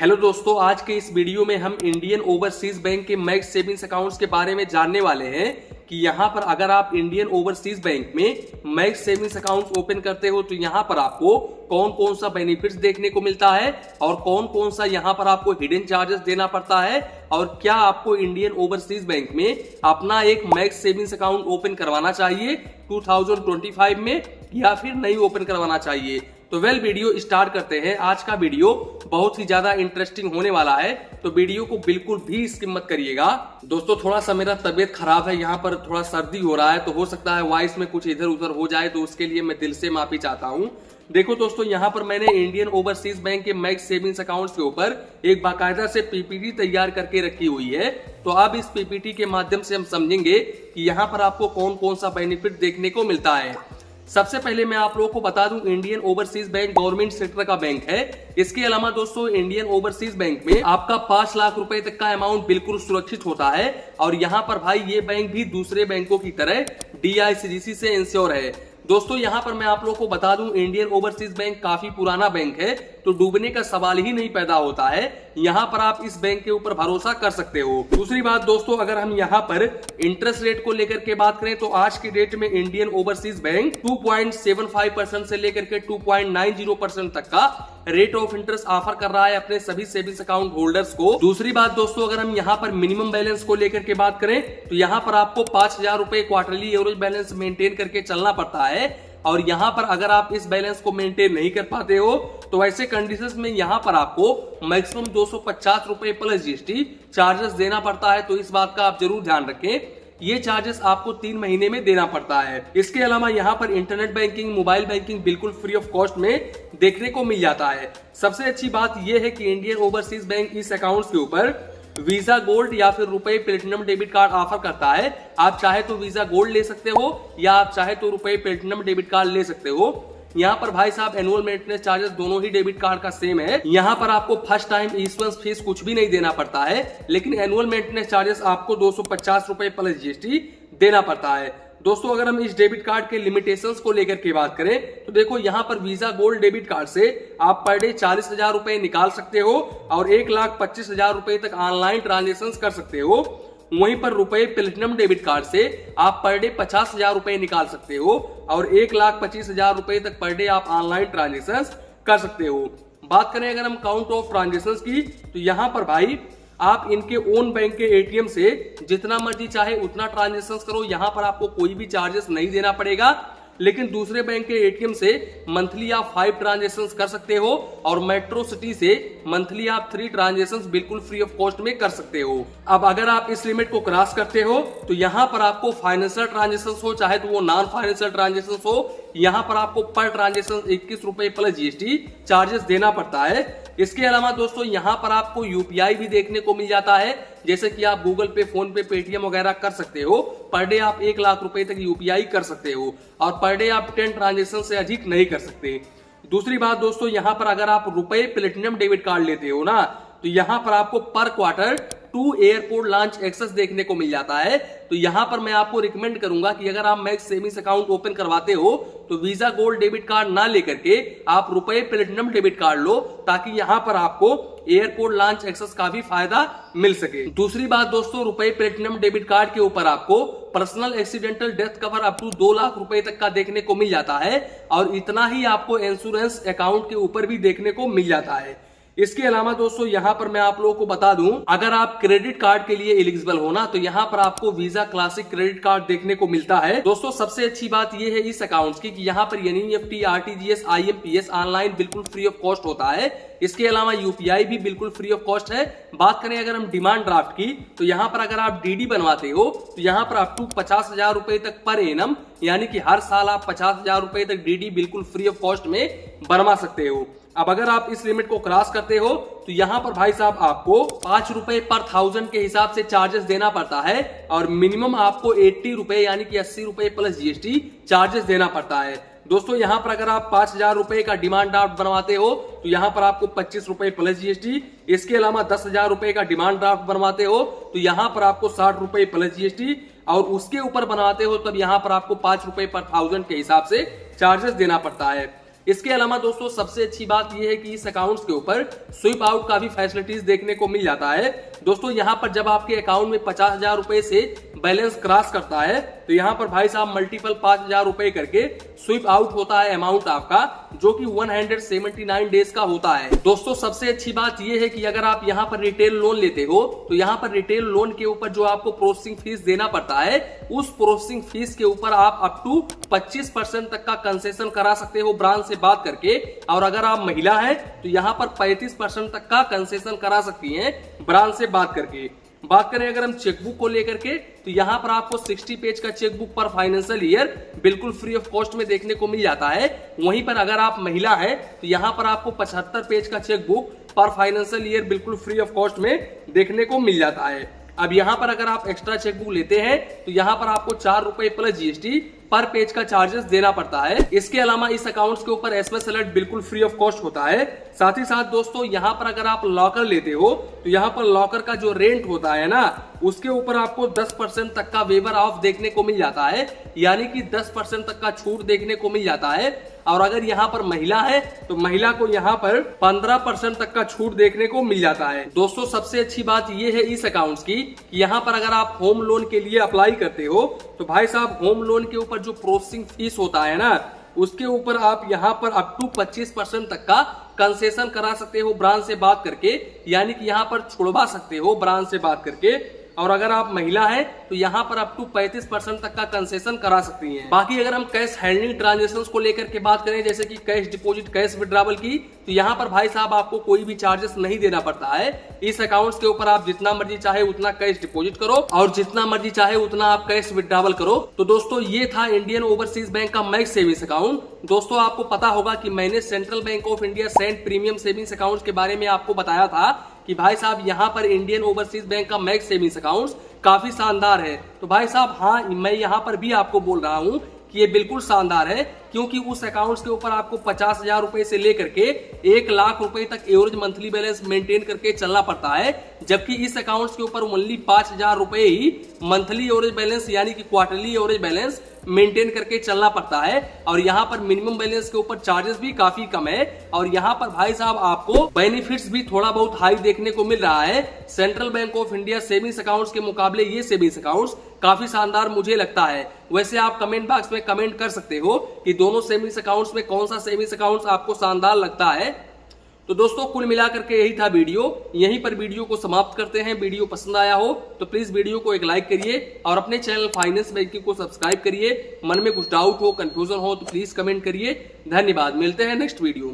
Hello दोस्तों, आज के इस वीडियो में हम इंडियन ओवरसीज बैंक के मैक्स सेविंग्स अकाउंट्स के बारे में जानने वाले हैं कि यहाँ पर अगर आप इंडियन ओवरसीज बैंक में मैक्स सेविंग्स अकाउंट ओपन करते हो तो यहाँ पर आपको कौन कौन सा बेनिफिट्स देखने को मिलता है और कौन कौन सा यहाँ पर आपको हिडन चार्जेस देना पड़ता है और क्या आपको इंडियन ओवरसीज बैंक में अपना एक मैक्स सेविंग्स अकाउंट ओपन करवाना चाहिए 2025 में या फिर नहीं ओपन करवाना चाहिए। तो वीडियो स्टार्ट करते हैं। आज का वीडियो बहुत ही ज्यादा इंटरेस्टिंग होने वाला है, तो वीडियो को बिल्कुल भी स्किप मत करिएगा। दोस्तों, थोड़ा सा मेरा तबीयत खराब है, यहाँ पर थोड़ा सर्दी हो रहा है, तो हो सकता है वॉइस में कुछ इधर उधर हो जाए, तो उसके लिए मैं दिल से माफी चाहता हूँ। देखो दोस्तों, यहाँ पर मैंने इंडियन ओवरसीज बैंक के मैक्स सेविंग्स अकाउंट्स के ऊपर एक बाकायदा से पीपीटी तैयार करके रखी हुई है। तो अब इस पीपीटी के माध्यम से हम समझेंगे कि यहाँ पर आपको कौन कौन सा बेनिफिट देखने को मिलता है। सबसे पहले मैं आप लोगों को बता दूं, Indian overseas bank government sector का बैंक है। इसके अलावा दोस्तों, इंडियन ओवरसीज बैंक में आपका 5 लाख रुपए तक का अमाउंट बिल्कुल सुरक्षित होता है और यहाँ पर भाई ये बैंक भी दूसरे बैंकों की तरह DICGC से इंश्योर है। दोस्तों, यहाँ पर मैं आप लोगों को बता दूं, इंडियन ओवरसीज बैंक काफी पुराना बैंक है, तो डूबने का सवाल ही नहीं पैदा होता है। यहाँ पर आप इस बैंक के ऊपर भरोसा कर सकते हो। दूसरी बात दोस्तों, अगर हम यहाँ पर इंटरेस्ट रेट को लेकर के बात करें तो आज के डेट में इंडियन ओवरसीज बैंक 2.75% से लेकर के 2.90% तक का रेट ऑफ इंटरेस्ट ऑफर कर रहा है अपने सभी सेविंग्स अकाउंट होल्डर्स को। दूसरी बात दोस्तों, अगर हम यहाँ पर मिनिमम बैलेंस को लेकर के बात करें तो यहाँ पर आपको 5,000 रुपए क्वार्टरली एवरेज बैलेंस मेंटेन करके चलना पड़ता है और यहाँ पर अगर आप इस बैलेंस को मेंटेन नहीं कर पाते हो तो ऐसे कंडीशंस में यहाँ पर आपको मैक्सिमम 250 रुपए प्लस GST चार्जेस देना पड़ता है। तो इस बात का आप जरूर ध्यान रखें, ये चार्जेस आपको 3 महीने में देना पड़ता है। इसके अलावा यहाँ पर इंटरनेट बैंकिंग, मोबाइल बैंकिंग बिल्कुल फ्री ऑफ कॉस्ट में देखने को मिल जाता है। सबसे अच्छी बात यह है कि इंडियन ओवरसीज बैंक इस अकाउंट्स के ऊपर वीजा गोल्ड या फिर रुपए प्लेटिनम डेबिट कार्ड ऑफर करता है। आप चाहे तो वीजा गोल्ड ले सकते हो या आप चाहे तो रुपए प्लेटिनम डेबिट कार्ड ले सकते हो। यहाँ पर भाई साहब एनुअल मेंटेनेंस चार्जेस दोनों ही डेबिट कार्ड का सेम है। यहाँ पर आपको फर्स्ट टाइम इशुएंस फीस कुछ भी नहीं देना पड़ता है, लेकिन एनुअल मेंटेनेंस चार्जेस आपको 250 रुपए प्लस GST देना पड़ता है। दोस्तों, अगर हम इस डेबिट कार्ड के लिमिटेशंस को लेकर के बात करें तो देखो, यहाँ पर वीजा गोल्ड डेबिट कार्ड से आप पर डे 40,000 रुपए निकाल सकते हो और 1,25,000 रुपए तक ऑनलाइन ट्रांजेक्शन कर सकते हो। वहीं पर रुपए प्लेटिनम डेबिट कार्ड से आप पर डे 50,000 रुपए निकाल सकते हो और 1,25,000 रुपए तक पर डे आप ऑनलाइन ट्रांजेक्शन कर सकते हो। बात करें अगर हम काउंट ऑफ ट्रांजेक्शन की तो यहाँ पर भाई आप इनके ओन बैंक के ATM से जितना मर्जी चाहे उतना ट्रांजेक्शन करो, यहाँ पर आपको कोई भी चार्जेस नहीं देना पड़ेगा। लेकिन दूसरे बैंक के ATM से मंथली आप 5 ट्रांजेक्शन कर सकते हो और मेट्रो सिटी से मंथली आप 3 ट्रांजेक्शन बिल्कुल फ्री ऑफ कॉस्ट में कर सकते हो। अब अगर आप इस लिमिट को क्रॉस करते हो तो यहाँ पर आपको फाइनेंशियल ट्रांजेक्शन हो चाहे तो वो नॉन फाइनेंशियल ट्रांजेक्शन हो, यहाँ पर आपको पर ट्रांजेक्शन 21 रुपए प्लस GST चार्जेस देना पड़ता है। इसके अलावा दोस्तों, यहाँ पर आपको UPI भी देखने को मिल जाता है, जैसे कि आप गूगल पे, फोन पे, पेटीएम वगैरह कर सकते हो। पर डे आप 1 लाख रुपए तक UPI कर सकते हो और पर डे आप 10 ट्रांजेक्शन से अधिक नहीं कर सकते। दूसरी बात दोस्तों, यहाँ पर अगर आप रुपए प्लेटिनम डेबिट कार्ड लेते हो ना, तो यहाँ पर आपको पर क्वार्टर 2 एयरपोर्ट लॉन्च एक्सेस देखने को मिल जाता है। तो यहाँ पर मैं आपको रिकमेंड करूंगा कि अगर आप मैक्स सेविंग्स अकाउंट ओपन करवाते हो तो वीजा गोल्ड डेबिट कार्ड ना लेकर के आप रुपए प्लेटिनम डेबिट कार्ड लो, ताकि यहाँ पर आपको एयरपोर्ट लॉन्च एक्सेस का भी फायदा मिल सके। दूसरी बात दोस्तों, रुपए प्लेटिनम डेबिट कार्ड के ऊपर आपको personal accidental death cover up to 2 lakh रुपए तक का देखने को मिल जाता है और इतना ही आपको इंश्योरेंस अकाउंट के ऊपर भी देखने को मिल जाता है। इसके अलावा दोस्तों, यहाँ पर मैं आप लोगों को बता दूं, अगर आप क्रेडिट कार्ड के लिए एलिजिबल हो ना, तो यहाँ पर आपको वीजा क्लासिक क्रेडिट कार्ड देखने को मिलता है। दोस्तों, सबसे अच्छी बात यह है इस अकाउंट की कि यहाँ पर NEFT, RTGS, IMPS ऑनलाइन बिल्कुल फ्री ऑफ कॉस्ट होता है। इसके अलावा UPI भी बिल्कुल फ्री ऑफ कॉस्ट है। बात करें अगर हम डिमांड ड्राफ्ट की तो यहाँ पर अगर आप DD बनवाते हो तो यहाँ पर अप टू 50,000 रुपए तक पर एनम, यानी कि हर साल आप 50,000 रुपए तक DD बिल्कुल फ्री ऑफ कॉस्ट में बनवा सकते हो। अब अगर आप इस लिमिट को क्रॉस करते हो तो यहाँ पर भाई साहब आपको 5 रुपए पर 1000 के हिसाब से चार्जेस देना पड़ता है और मिनिमम आपको 80 रुपए यानी कि 80 रुपए प्लस GST चार्जेस देना पड़ता है। दोस्तों, यहाँ पर अगर आप 5,000 रुपए का डिमांड ड्राफ्ट बनवाते हो तो यहाँ पर आपको 25 रुपए प्लस GST। इसके अलावा 10,000 रुपए का डिमांड ड्राफ्ट बनवाते हो तो यहाँ पर आपको 60 रुपए प्लस GST और उसके ऊपर बनवाते हो तब यहाँ पर आपको 5 रुपए पर 1000 के हिसाब से चार्जेस देना पड़ता है। इसके अलावा दोस्तों सबसे अच्छी बात यह है कि इस अकाउंट्स के ऊपर स्वीप आउट का भी फैसिलिटीज देखने को मिल जाता है। दोस्तों यहाँ पर जब आपके अकाउंट में 50,000 रुपए से बैलेंस क्रॉस करता है तो यहाँ पर भाई साहब मल्टीपल 5,000 रुपए करके स्वीप आउट होता है अमाउंट आपका, जो कि 179 डेज का होता है। दोस्तों सबसे अच्छी बात यह है कि अगर आप यहाँ पर रिटेल लोन लेते हो तो यहाँ पर रिटेल लोन के ऊपर जो आपको प्रोसेसिंग फीस देना पड़ता है, उस प्रोसेसिंग फीस के ऊपर आप अप टू 25% तक का कंसेशन करा सकते हो ब्रांच से बात करके। और अगर आप महिला हैं तो यहाँ पर 35% तक का कंसेशन करा सकती हैं ब्रांच से बात करके। बात करें अगर हम चेकबुक को लेकर के तो यहाँ पर आपको 60 पेज का चेकबुक पर फाइनेंशियल ईयर बिल्कुल फ्री ऑफ कॉस्ट में देखने को मिल जाता है। वहीं पर अगर आप महिला हैं तो यहाँ पर आपको 75 पेज का चेकबुक पर फाइनेंशियल ईयर बिल्कुल फ्री ऑफ कॉस्ट में देखने को मिल जाता है। अब यहाँ पर अगर आप एक्स्ट्रा चेकबुक लेते हैं तो यहाँ पर आपको 4 रुपए प्लस जीएसटी पर पेज का चार्जेस देना पड़ता है। इसके अलावा इस अकाउंट्स के ऊपर एसएमएस अलर्ट बिल्कुल फ्री ऑफ कॉस्ट होता है। साथ ही साथ दोस्तों यहाँ पर अगर आप लॉकर लेते हो तो यहाँ पर लॉकर का जो रेंट होता है ना, उसके ऊपर आपको 10% तक का वेवर ऑफ देखने को मिल जाता है, यानी कि 10% तक का छूट देखने को मिल जाता है। और अगर यहाँ पर महिला है तो महिला को यहाँ पर 15% तक का छूट देखने को मिल जाता है। दोस्तों सबसे अच्छी बात यह है इस अकाउंट्स की कि यहाँ पर अगर आप होम लोन के लिए अप्लाई करते हो तो भाई साहब होम लोन के ऊपर जो प्रोसेसिंग फीस होता है ना, उसके ऊपर आप यहाँ पर अप टू 25% तक का कंसेशन करा सकते हो ब्रांच से बात करके, यानी कि यहाँ पर छुड़वा सकते हो ब्रांच से बात करके। और अगर आप महिला हैं तो यहाँ पर अप टू 35% तक का कंसेशन करा सकती हैं। बाकी अगर हम कैश हैंडलिंग ट्रांजेक्शंस को लेकर के बात करें, जैसे कि कैश डिपॉजिट, कैश विड्रॉवल की, तो यहाँ पर भाई साहब आपको कोई भी चार्जेस नहीं देना पड़ता है। इस अकाउंट्स के ऊपर आप जितना मर्जी चाहे उतना कैश डिपॉजिट करो और जितना मर्जी चाहे उतना आप कैश विड्रॉवल करो। तो दोस्तों ये था इंडियन ओवरसीज बैंक का मैक्स सेविंग्स अकाउंट। दोस्तों आपको पता होगा कि मैंने central bank of India cent premium savings account के बारे में आपको बताया था कि भाई साहब यहाँ पर इंडियन ओवरसीज बैंक का मैक्स सेविंग्स अकाउंट काफी शानदार है। तो भाई साहब हाँ, मैं यहाँ पर भी आपको बोल रहा हूँ कि ये बिल्कुल शानदार है, क्योंकि उस अकाउंट्स के ऊपर आपको 50,000 रुपए से लेकर के 1 लाख रुपए तक एवरेज मंथली बैलेंस मेंटेन करके चलना पड़ता है, जबकि इस अकाउंट्स के ऊपर ओनली 5,000 रुपए ही मंथली एवरेज बैलेंस यानी कि क्वार्टरली एवरेज बैलेंस मेंटेन करके चलना पड़ता है। और यहाँ पर मिनिमम बैलेंस के ऊपर चार्जेस भी काफी कम है। और यहाँ पर भाई साहब आपको बेनिफिट्स भी थोड़ा बहुत हाई देखने को मिल रहा है। Central bank of India savings accounts के मुकाबले ये सेविंग्स अकाउंट्स काफी शानदार मुझे लगता है। वैसे आप कमेंट बॉक्स में कमेंट कर सकते हो कि दोनों सेविंग्स अकाउंट्स में कौन सा सेविंग्स अकाउंट्स आपको शानदार लगता है। तो दोस्तों कुल मिलाकर के यही था वीडियो। यहीं पर वीडियो को समाप्त करते हैं। वीडियो पसंद आया हो तो प्लीज वीडियो को एक लाइक करिए और अपने चैनल फाइनेंस बैंकिंग को सब्सक्राइब करिए। मन में कुछ डाउट हो, कंफ्यूजन हो तो प्लीज कमेंट करिए। धन्यवाद, मिलते हैं नेक्स्ट वीडियो में।